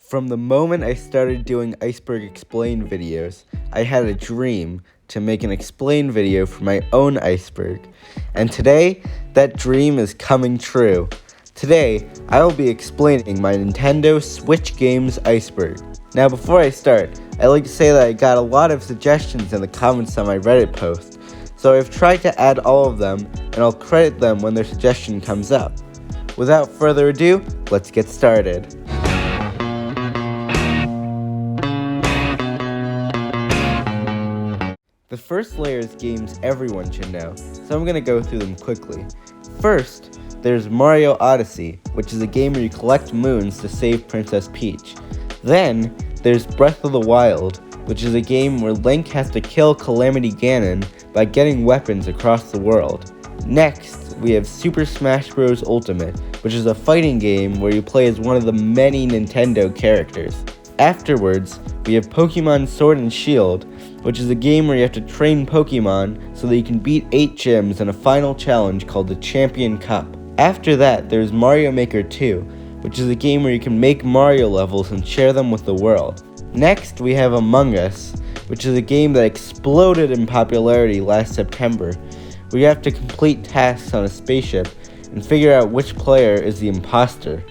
From the moment I started doing Iceberg Explain videos, I had a dream to make an explain video for my own iceberg. And today, that dream is coming true. Today, I will be explaining my Nintendo Switch Games Iceberg. Now before I start, I'd like to say that I got a lot of suggestions in the comments on my Reddit post, so I've tried to add all of them, and I'll credit them when their suggestion comes up. Without further ado, let's get started. The first layer is games everyone should know, so I'm going to go through them quickly. First, there's Mario Odyssey, which is a game where you collect moons to save Princess Peach. Then, there's Breath of the Wild, which is a game where Link has to kill Calamity Ganon by getting weapons across the world. Next, we have Super Smash Bros. Ultimate, which is a fighting game where you play as one of the many Nintendo characters. Afterwards, we have Pokemon Sword and Shield, which is a game where you have to train Pokemon so that you can beat 8 gyms in a final challenge called the Champion Cup. After that, there's Mario Maker 2, which is a game where you can make Mario levels and share them with the world. Next, we have Among Us, which is a game that exploded in popularity last September, where you have to complete tasks on a spaceship and figure out which player is the imposter.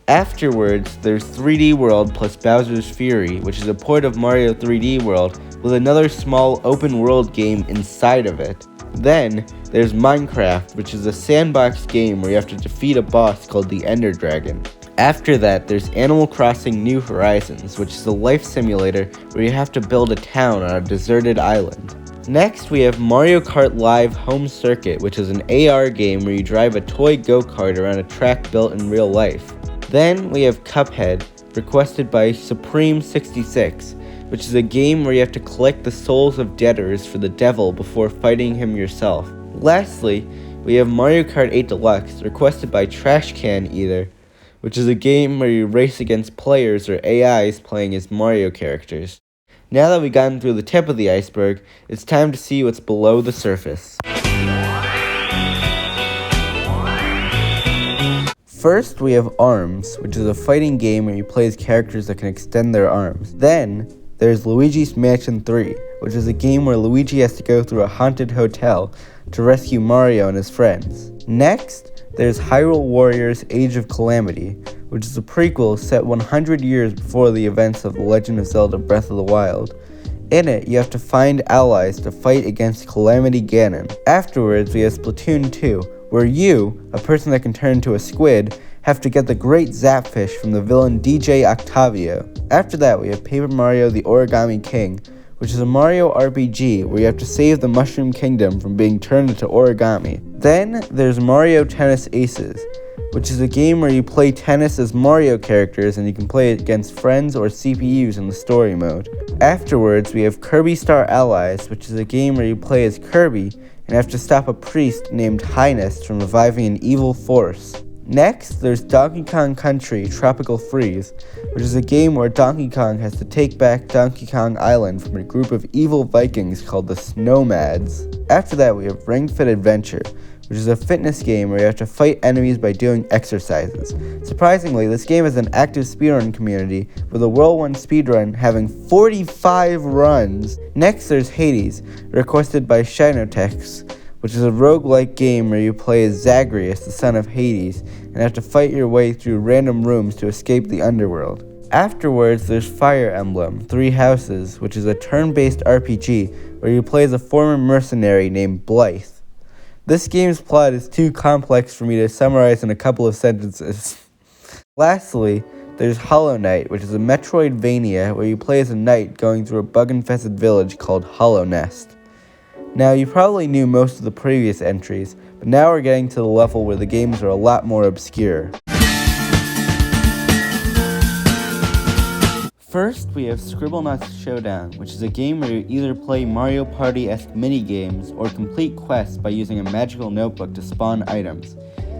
Afterwards, there's 3D World plus Bowser's Fury, which is a port of Mario 3D World with another small open world game inside of it. Then, there's Minecraft, which is a sandbox game where you have to defeat a boss called the Ender Dragon. After that, there's Animal Crossing New Horizons, which is a life simulator where you have to build a town on a deserted island. Next, we have Mario Kart Live Home Circuit, which is an AR game where you drive a toy go-kart around a track built in real life. Then, we have Cuphead, requested by Supreme66, which is a game where you have to collect the souls of debtors for the devil before fighting him yourself. Lastly, we have Mario Kart 8 Deluxe, requested by Trash Can Eater, which is a game where you race against players or AIs playing as Mario characters. Now that we've gotten through the tip of the iceberg, it's time to see what's below the surface. First, we have ARMS, which is a fighting game where you play as characters that can extend their arms. Then, there's Luigi's Mansion 3, which is a game where Luigi has to go through a haunted hotel to rescue Mario and his friends. Next, there's Hyrule Warriors Age of Calamity, which is a prequel set 100 years before the events of The Legend of Zelda Breath of the Wild. In it, you have to find allies to fight against Calamity Ganon. Afterwards, we have Splatoon 2, where you, a person that can turn into a squid, have to get the Great Zapfish from the villain DJ Octavio. After that, we have Paper Mario the Origami King, which is a Mario RPG where you have to save the Mushroom Kingdom from being turned into origami. Then, there's Mario Tennis Aces, which is a game where you play tennis as Mario characters and you can play it against friends or CPUs in the story mode. Afterwards, we have Kirby Star Allies, which is a game where you play as Kirby and have to stop a priest named Highness from reviving an evil force. Next, there's Donkey Kong Country Tropical Freeze, which is a game where Donkey Kong has to take back Donkey Kong Island from a group of evil Vikings called the Snowmads. After that, we have Ring Fit Adventure, which is a fitness game where you have to fight enemies by doing exercises. Surprisingly, this game has an active speedrun community, with a World 1 speedrun having 45 runs. Next, there's Hades, requested by Shinotex, which is a roguelike game where you play as Zagreus, the son of Hades, and have to fight your way through random rooms to escape the underworld. Afterwards, there's Fire Emblem, Three Houses, which is a turn-based RPG where you play as a former mercenary named Blythe. This game's plot is too complex for me to summarize in a couple of sentences. Lastly, there's Hollow Knight, which is a Metroidvania where you play as a knight going through a bug-infested village called Hollow Nest. Now, you probably knew most of the previous entries, but now we're getting to the level where the games are a lot more obscure. First, we have Scribblenauts Showdown, which is a game where you either play Mario Party-esque mini-games or complete quests by using a magical notebook to spawn items.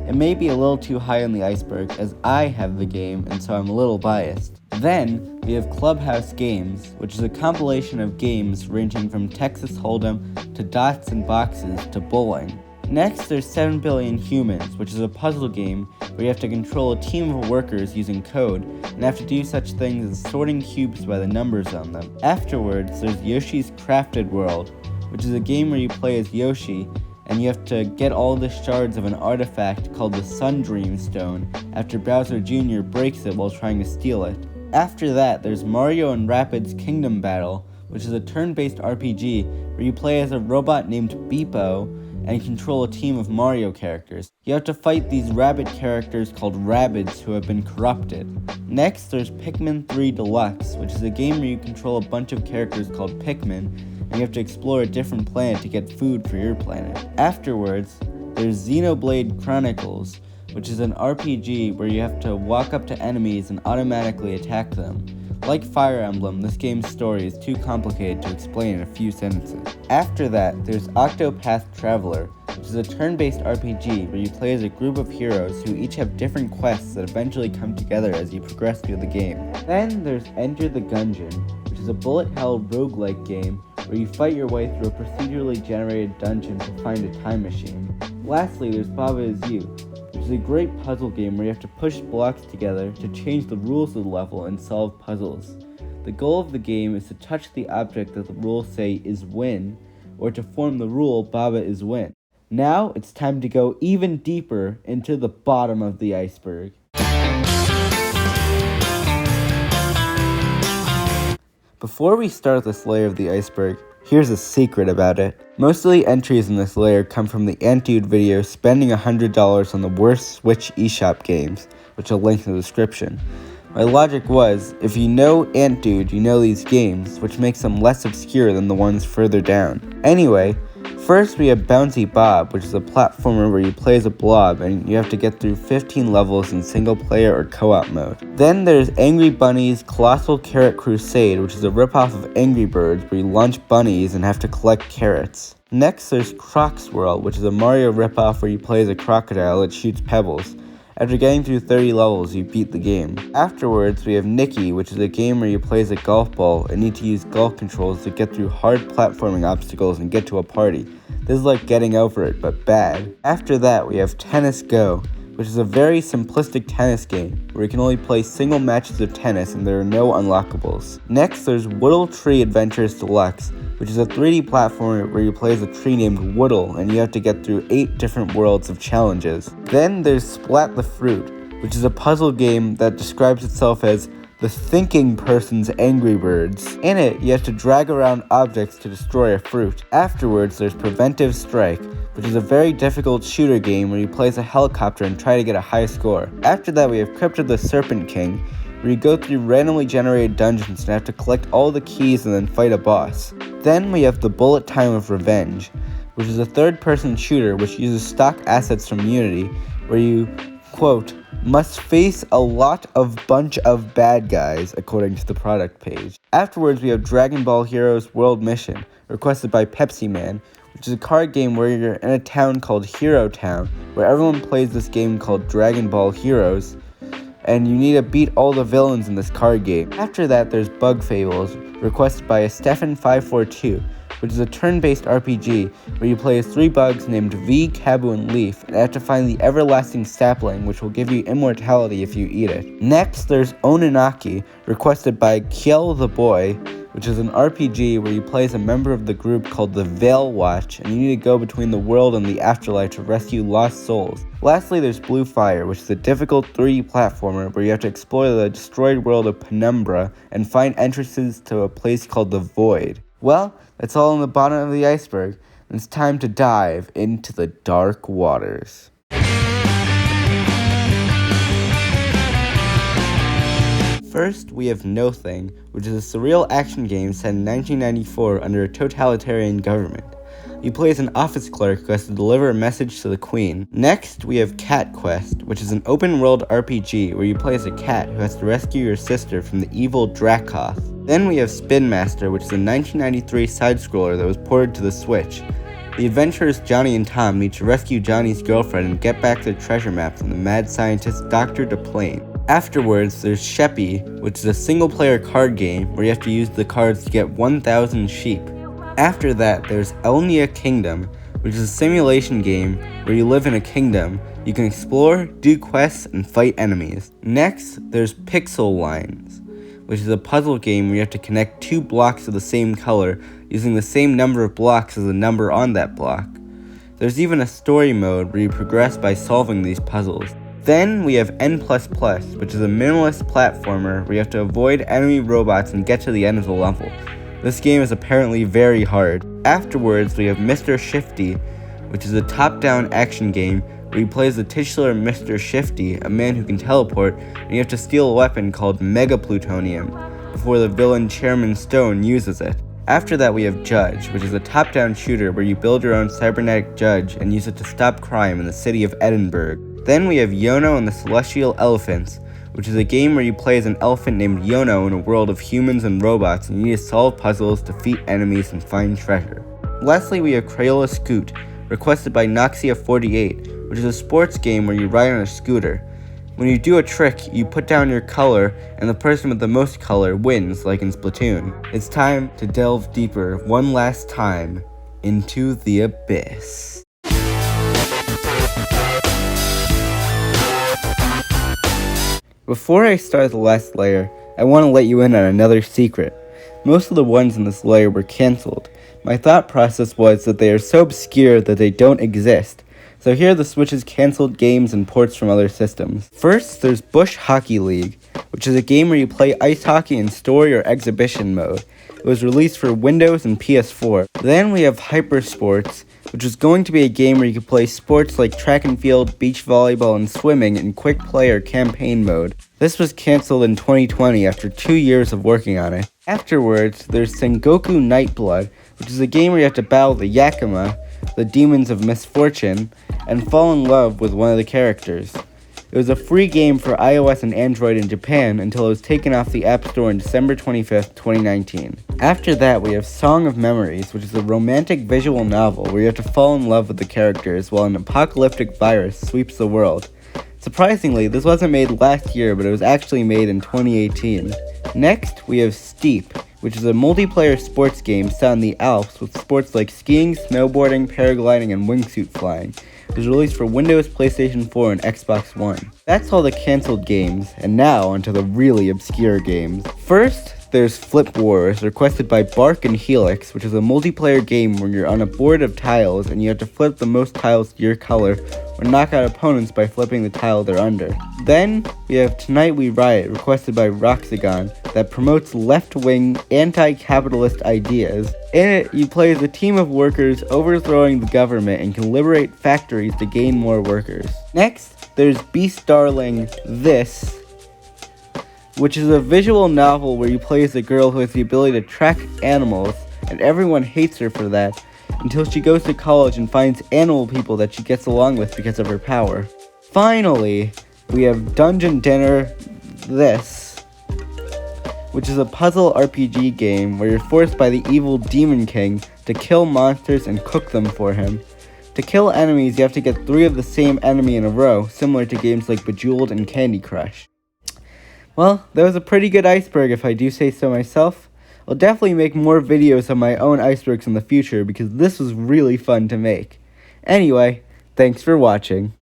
It may be a little too high on the iceberg, as I have the game, and so I'm a little biased. Then, we have Clubhouse Games, which is a compilation of games ranging from Texas Hold'em to Dots and Boxes to bowling. Next, there's 7 Billion Humans, which is a puzzle game where you have to control a team of workers using code, and have to do such things as sorting cubes by the numbers on them. Afterwards, there's Yoshi's Crafted World, which is a game where you play as Yoshi, and you have to get all the shards of an artifact called the Sun Dream Stone after Bowser Jr. breaks it while trying to steal it. After that, there's Mario and Rabbids Kingdom Battle, which is a turn-based RPG where you play as a robot named Beepo and control a team of Mario characters. You have to fight these rabbit characters called Rabbids who have been corrupted. Next, there's Pikmin 3 Deluxe, which is a game where you control a bunch of characters called Pikmin, and you have to explore a different planet to get food for your planet. Afterwards, there's Xenoblade Chronicles, which is an RPG where you have to walk up to enemies and automatically attack them. Like Fire Emblem, this game's story is too complicated to explain in a few sentences. After that, there's Octopath Traveler, which is a turn-based RPG where you play as a group of heroes who each have different quests that eventually come together as you progress through the game. Then there's Enter the Gungeon, which is a bullet-hell roguelike game where you fight your way through a procedurally generated dungeon to find a time machine. Lastly, there's Baba Is You, which is a great puzzle game where you have to push blocks together to change the rules of the level and solve puzzles. The goal of the game is to touch the object that the rules say is win, or to form the rule Baba is win. Now it's time to go even deeper into the bottom of the iceberg. Before we start this layer of the iceberg, here's a secret about it. Most of the entries in this layer come from the AntDude video spending $100 on the worst Switch eShop games, which I'll link in the description. My logic was, if you know AntDude, you know these games, which makes them less obscure than the ones further down. Anyway, first we have Bouncy Bob, which is a platformer where you play as a blob and you have to get through 15 levels in single player or co-op mode. Then there's Angry Bunny's Colossal Carrot Crusade, which is a ripoff of Angry Birds where you launch bunnies and have to collect carrots. Next there's Croc's World, which is a Mario ripoff where you play as a crocodile that shoots pebbles. After getting through 30 levels, you beat the game. Afterwards, we have Nikki, which is a game where you play as a golf ball and need to use golf controls to get through hard platforming obstacles and get to a party. This is like Getting Over It, but bad. After that, we have Tennis Go, which is a very simplistic tennis game where you can only play single matches of tennis and there are no unlockables. Next, there's Woodle Tree Adventures Deluxe, which is a 3D platformer where you play as a tree named Woodle and you have to get through 8 different worlds of challenges. Then there's Splat the Fruit, which is a puzzle game that describes itself as the thinking person's Angry Birds. In it, you have to drag around objects to destroy a fruit. Afterwards, there's Preventive Strike, which is a very difficult shooter game where you play as a helicopter and try to get a high score. After that, we have Crypt of the Serpent King, where you go through randomly generated dungeons and have to collect all the keys and then fight a boss. Then we have The Bullet Time of Revenge, which is a third-person shooter which uses stock assets from Unity, where you, quote, must face a lot of bunch of bad guys, according to the product page. Afterwards, we have Dragon Ball Heroes World Mission, requested by Pepsi Man, which is a card game where you're in a town called Hero Town, where everyone plays this game called Dragon Ball Heroes, and you need to beat all the villains in this card game. After that, there's Bug Fables, requested by a Stefan542, which is a turn-based RPG where you play as 3 bugs named V, Kabu, and Leaf, and have to find the everlasting sapling, which will give you immortality if you eat it. Next, there's Oninaki, requested by Kiel the Boy, which is an RPG where you play as a member of the group called the Veil Watch, and you need to go between the world and the afterlife to rescue lost souls. Lastly, there's Blue Fire, which is a difficult 3D platformer where you have to explore the destroyed world of Penumbra and find entrances to a place called the Void. Well, that's all on the bottom of the iceberg, and it's time to dive into the dark waters. First, we have No Thing, which is a surreal action game set in 1994 under a totalitarian government. You play as an office clerk who has to deliver a message to the Queen. Next, we have Cat Quest, which is an open-world RPG where you play as a cat who has to rescue your sister from the evil Dracoth. Then we have Spin Master, which is a 1993 side-scroller that was ported to the Switch. The adventurers Johnny and Tom need to rescue Johnny's girlfriend and get back their treasure map from the mad scientist Dr. DePlane. Afterwards, there's Sheppy, which is a single-player card game where you have to use the cards to get 1,000 sheep. After that, there's Elnia Kingdom, which is a simulation game where you live in a kingdom. You can explore, do quests, and fight enemies. Next, there's Pixel Lines, which is a puzzle game where you have to connect 2 blocks of the same color using the same number of blocks as the number on that block. There's even a story mode where you progress by solving these puzzles. Then we have N++, which is a minimalist platformer where you have to avoid enemy robots and get to the end of the level. This game is apparently very hard. Afterwards, we have Mr. Shifty, which is a top-down action game where you play as the titular Mr. Shifty, a man who can teleport, and you have to steal a weapon called Mega Plutonium before the villain Chairman Stone uses it. After that, we have Judge, which is a top-down shooter where you build your own cybernetic judge and use it to stop crime in the city of Edinburgh. Then we have Yono and the Celestial Elephants, which is a game where you play as an elephant named Yono in a world of humans and robots, and you need to solve puzzles, defeat enemies, and find treasure. Lastly, we have Crayola Scoot, requested by Noxia48, which is a sports game where you ride on a scooter. When you do a trick, you put down your color, and the person with the most color wins, like in Splatoon. It's time to delve deeper, one last time, into the abyss. Before I start the last layer, I want to let you in on another secret. Most of the ones in this layer were cancelled. My thought process was that they are so obscure that they don't exist. So here are the Switch's cancelled games and ports from other systems. First, there's Bush Hockey League, which is a game where you play ice hockey in story or exhibition mode. It was released for Windows and PS4. Then we have Hyper Sports, which is going to be a game where you can play sports like track and field, beach volleyball, and swimming in quick play or campaign mode. This was cancelled in 2020 after 2 years of working on it. Afterwards, there's Sengoku Nightblood, which is a game where you have to battle the Yakima, the demons of misfortune, and fall in love with one of the characters. It was a free game for iOS and Android in Japan until it was taken off the App Store on December 25th, 2019. After that, we have Song of Memories, which is a romantic visual novel where you have to fall in love with the characters while an apocalyptic virus sweeps the world. Surprisingly, this wasn't made last year, but it was actually made in 2018. Next, we have Steep, which is a multiplayer sports game set in the Alps with sports like skiing, snowboarding, paragliding, and wingsuit flying. It was released for Windows, PlayStation 4, and Xbox One. That's all the cancelled games, and now onto the really obscure games. First, there's Flip Wars, requested by Bark and Helix, which is a multiplayer game where you're on a board of tiles and you have to flip the most tiles to your color or knock out opponents by flipping the tile they're under. Then, we have Tonight We Riot, requested by Roxagon, that promotes left-wing, anti-capitalist ideas. In it, you play as a team of workers overthrowing the government and can liberate factories to gain more workers. Next, there's Beast Darling This, which is a visual novel where you play as a girl who has the ability to track animals, and everyone hates her for that, until she goes to college and finds animal people that she gets along with because of her power. Finally, we have Dungeon Dinner This, which is a puzzle RPG game where you're forced by the evil Demon King to kill monsters and cook them for him. To kill enemies, you have to get 3 of the same enemy in a row, similar to games like Bejeweled and Candy Crush. Well, that was a pretty good iceberg if I do say so myself. I'll definitely make more videos on my own icebergs in the future because this was really fun to make. Anyway, thanks for watching.